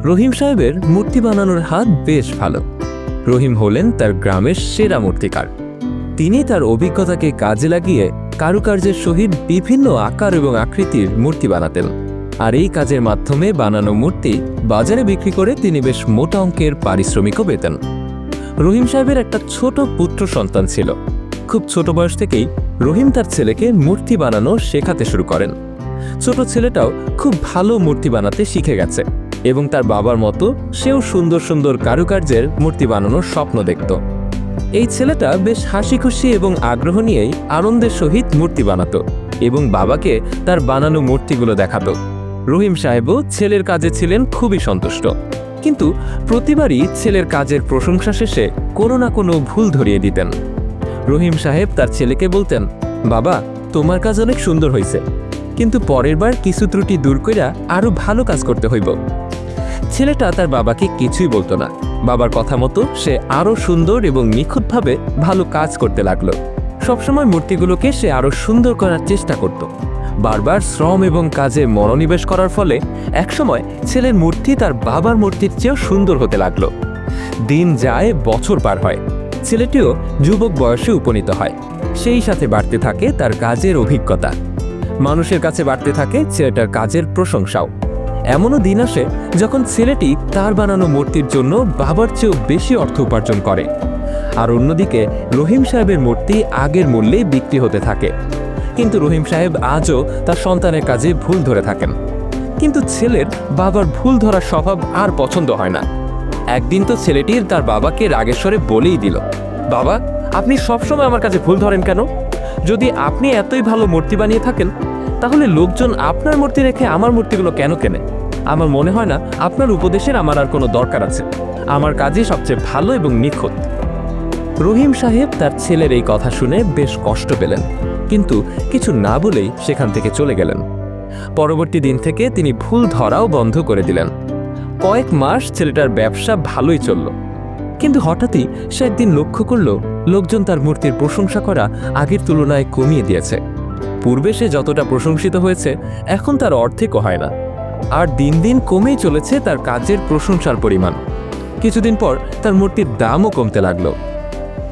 রহিম সাহেবের মূর্তি বানানোর হাত বেশ ভালো। রহিম হলেন তার গ্রামের সেরা মূর্তিকার। তিনি তার অভিজ্ঞতাকে কাজে লাগিয়ে কারুকার্যের সহিত বিভিন্ন আকার এবং আকৃতির মূর্তি বানাতেন। আর এই কাজের মাধ্যমে বানানো মূর্তি বাজারে বিক্রি করে তিনি বেশ মোটা অঙ্কের পারিশ্রমিকও পেতেন। রহিম সাহেবের একটা ছোট পুত্র সন্তান ছিল। খুব ছোট বয়স থেকেই রহিম তার ছেলেকে মূর্তি বানানো শেখাতে শুরু করেন। ছোট ছেলেটাও খুব ভালো মূর্তি বানাতে শিখে গেছে এবং তার বাবার মতো সেও সুন্দর সুন্দর কারুকার্যের মূর্তি বানানোর স্বপ্ন দেখত। এই ছেলেটা বেশ হাসি খুশি এবং আগ্রহ নিয়েই আনন্দের সহিত মূর্তি বানাতো এবং বাবাকে তার বানানো মূর্তিগুলো দেখাতো। রহিম সাহেবও ছেলের কাজে ছিলেন খুবই সন্তুষ্ট, কিন্তু প্রতিবারই ছেলের কাজের প্রশংসা শেষে কোনো না কোনো ভুল ধরিয়ে দিতেন। রহিম সাহেব তার ছেলেকে বলতেন, বাবা, তোমার কাজ অনেক সুন্দর হয়েছে, কিন্তু পরের বার কিছু ত্রুটি দূর কইরা আরো ভালো কাজ করতে হইব। ছেলেটা তার বাবাকে কিছুই বলতো না। বাবার কথা মতো সে আরো সুন্দর এবং নিখুঁতভাবে ভালো কাজ করতে লাগলো। সবসময় মূর্তিগুলোকে সে আরো সুন্দর করার চেষ্টা করত। বারবার শ্রম এবং কাজে মনোনিবেশ করার ফলে একসময় ছেলের মূর্তি তার বাবার মূর্তির চেয়েও সুন্দর হতে লাগলো। দিন যায়, বছর পার হয়, ছেলেটিও যুবক বয়সে উপনীত হয়। সেই সাথে বাড়তে থাকে তার কাজের অভিজ্ঞতা। মানুষের কাছে বাড়তে থাকে ছেলেটার কাজের প্রশংসাও। এমনও দিন আসে যখন ছেলেটি তার বানানো মূর্তির জন্য বাবার চেয়েও বেশি অর্থ উপার্জন করে। আর অন্যদিকে রহিম সাহেবের মূর্তি আগের মূল্যে বিক্রি হতে থাকে। কিন্তু রহিম সাহেব আজও তার সন্তানের কাজে ভুল ধরে থাকেন। কিন্তু ছেলের বাবার ভুল ধরার স্বভাব আর পছন্দ হয় না। একদিন তো ছেলেটির তার বাবাকে রাগেশ্বরে বলেই দিল, বাবা, আপনি সবসময় আমার কাছে ভুল ধরেন কেন? যদি আপনি এতই ভালো মূর্তি বানিয়ে থাকেন, তাহলে লোকজন আপনার মূর্তি রেখে আমার মূর্তিগুলো কেন কেনে? আমার মনে হয় না আপনার উপদেশের আমার আর কোনো দরকার আছে। আমার কাজই সবচেয়ে ভালো এবং নিখুঁত। রহিম সাহেব তার ছেলের এই কথা শুনে বেশ কষ্ট পেলেন, কিন্তু কিছু না বলেই সেখান থেকে চলে গেলেন। পরবর্তী দিন থেকে তিনি ভুল ধরাও বন্ধ করে দিলেন। কয়েক মাস ছেলেটার ব্যবসা ভালোই চলল, কিন্তু হঠাৎই সে একদিন লক্ষ্য করল লোকজন তার মূর্তির প্রশংসা করা আগের তুলনায় কমিয়ে দিয়েছে। পূর্বে সে যতটা প্রশংসিত হয়েছে এখন তার অর্ধেকও হয় না। আর দিন দিন কমেই চলেছে তার কাজের প্রশংসার পরিমাণ। কিছুদিন পর তার মূর্তির দামও কমতে লাগলো।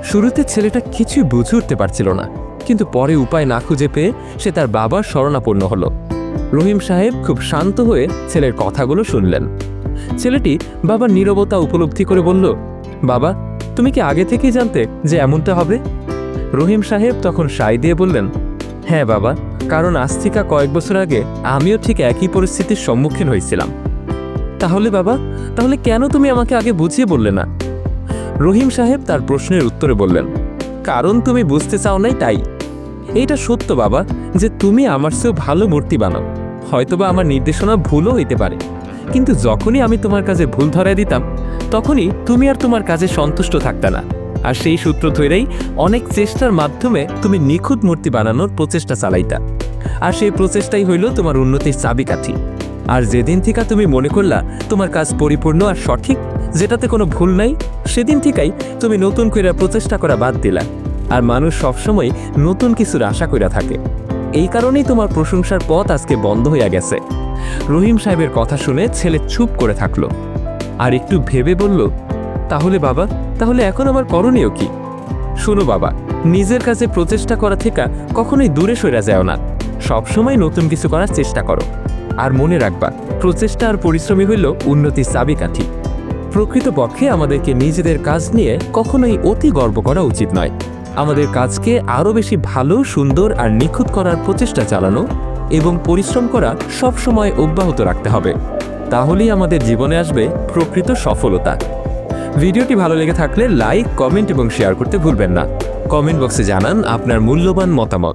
শুরুতে ছেলেটা কিছুই বুঝে উঠতে পারছিল না, কিন্তু পরে উপায় না খুঁজে পেয়ে সে তার বাবার শরণাপন্ন হলো। রহিম সাহেব খুব শান্ত হয়ে ছেলের কথাগুলো শুনলেন। ছেলেটি বাবার নীরবতা উপলব্ধি করে বলল, বাবা, তুমি কি আগে থেকেই জানতে যে এমনটা হবে? রহিম সাহেব তখন সায় দিয়ে বললেন, হ্যাঁ বাবা, কারণ আজ থেকে কয়েক বছর আগে আমিও ঠিক একই পরিস্থিতির সম্মুখীন হয়েছিলাম। তাহলে বাবা, তাহলে কেন তুমি আমাকে আগে বুঝিয়ে বললে না? রহিম সাহেব তার প্রশ্নের উত্তরে বললেন, কারণ তুমি বুঝতে চাও নাই তাই। এইটা সত্য বাবা যে তুমি আমার চেয়েও ভালো মূর্তি বানাও। হয়তোবা আমার নির্দেশনা ভুলও হইতে পারে, কিন্তু যখনই আমি তোমার কাজে ভুল ধরায় দিতাম, তখনই তুমি আর তোমার কাজে সন্তুষ্ট থাকতে না। আর সেই সূত্র ধরেই অনেক চেষ্টার মাধ্যমে তুমি নিখুঁত মূর্তি বানানোর প্রচেষ্টা চালাইতা। আর সেই প্রচেষ্টাই হইল তোমার উন্নতির চাবিকাঠি। আর যেদিন থেকে তুমি মনে করলা তোমার কাজ পরিপূর্ণ আর সঠিক, যেটাতে কোনো ভুল নাই, সেদিন থেকেই তুমি নতুন করে প্রচেষ্টা করা বাদ দিলা। আর মানুষ সবসময় নতুন কিছুর আশা কইরা থাকে। এই কারণেই তোমার প্রশংসার পথ আজকে বন্ধ হইয়া গেছে। রহিম সাহেবের কথা শুনে ছেলে চুপ করে থাকলো, আর একটু ভেবে বলল, তাহলে বাবা, তাহলে এখন আমার করণীয় কি? শোনো বাবা, নিজের কাছে প্রচেষ্টা করা থেকে কখনোই দূরে সরে যাও না। সবসময় নতুন কিছু করার চেষ্টা করো। আর মনে রাখবা, প্রচেষ্টা আর পরিশ্রমী হইল উন্নতির চাবিকাঠি। প্রকৃতপক্ষে আমাদেরকে নিজেদের কাজ নিয়ে কখনোই অতি গর্ব করা উচিত নয়। আমাদের কাজকে আরও বেশি ভালো, সুন্দর আর নিখুঁত করার প্রচেষ্টা চালানো এবং পরিশ্রম করা সবসময় অব্যাহত রাখতে হবে। তাহলেই আমাদের জীবনে আসবে প্রকৃত সফলতা। ভিডিওটি ভালো লেগে থাকলে লাইক, কমেন্ট এবং শেয়ার করতে ভুলবেন না। কমেন্ট বক্সে জানান আপনার মূল্যবান মতামত।